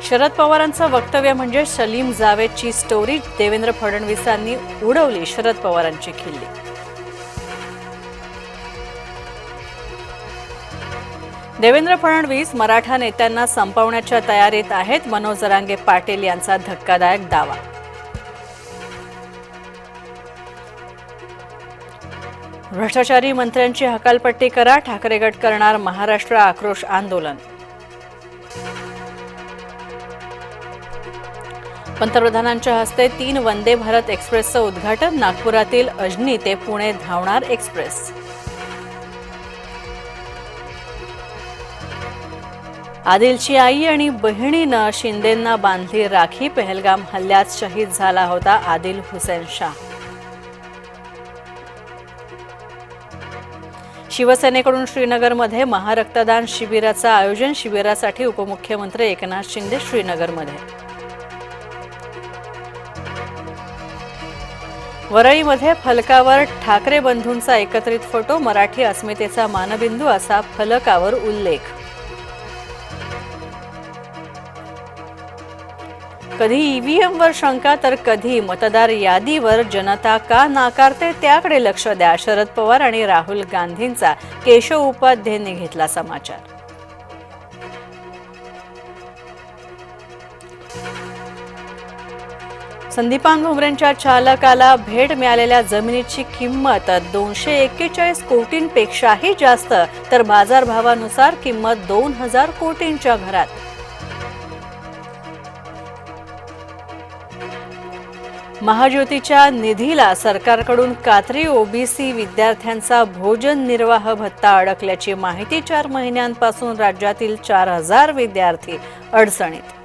शरद पवारांचं वक्तव्य म्हणजे सलीम जावेदची स्टोरी. देवेंद्र फडणवीसांनी उडवली शरद पवारांची खिल्ली. देवेंद्र फडणवीस मराठा नेत्यांना संपवण्याच्या तयारीत आहेत. मनोज जरांगे पाटील यांचा धक्कादायक दावा. भ्रष्टाचारी मंत्र्यांची हकालपट्टी करा, ठाकरे गट करणार महाराष्ट्र आक्रोश आंदोलन. पंतप्रधानांच्या हस्ते 3 वंदे भारत एक्सप्रेसचं उद्घाटन. नागपुरातील अजनी ते पुणे धावणार एक्सप्रेस. आदिलची आई आणि बहिणीनं शिंदेंना बांधली राखी. पहलगाम हल्ल्यात शहीद झाला होता आदिल हुसेन शाह. शिवसेनेकडून श्रीनगरमध्ये महारक्तदान शिबिराचं आयोजन. शिबिरासाठी उपमुख्यमंत्री एकनाथ शिंदे श्रीनगरमध्ये. वरळीमध्ये फलकावर ठाकरे बंधूंचा एकत्रित फोटो. मराठी अस्मितेचा मानबिंदू असा फलकावर उल्लेख. कधी ईव्हीएमवर शंका तर कधी मतदार यादीवर. जनता का नाकारते त्याकडे लक्ष द्या. शरद पवार आणि राहुल गांधींचा केशव उपाध्यायांनी घेतला समाचार. संदीपान भुमरेंच्या चालकाला भेट मिळालेल्या जमिनीची किंमत 241 कोटींपेक्षाही जास्त, तर बाजारभावानुसार किंमत 2000 कोटींच्या घरात. महाज्योतीच्या निधीला सरकारकडून कात्री. ओबीसी विद्यार्थ्यांचा भोजन निर्वाह भत्ता अडकल्याची माहिती. 4 महिन्यांपासून राज्यातील 4000 विद्यार्थी अडचणीत.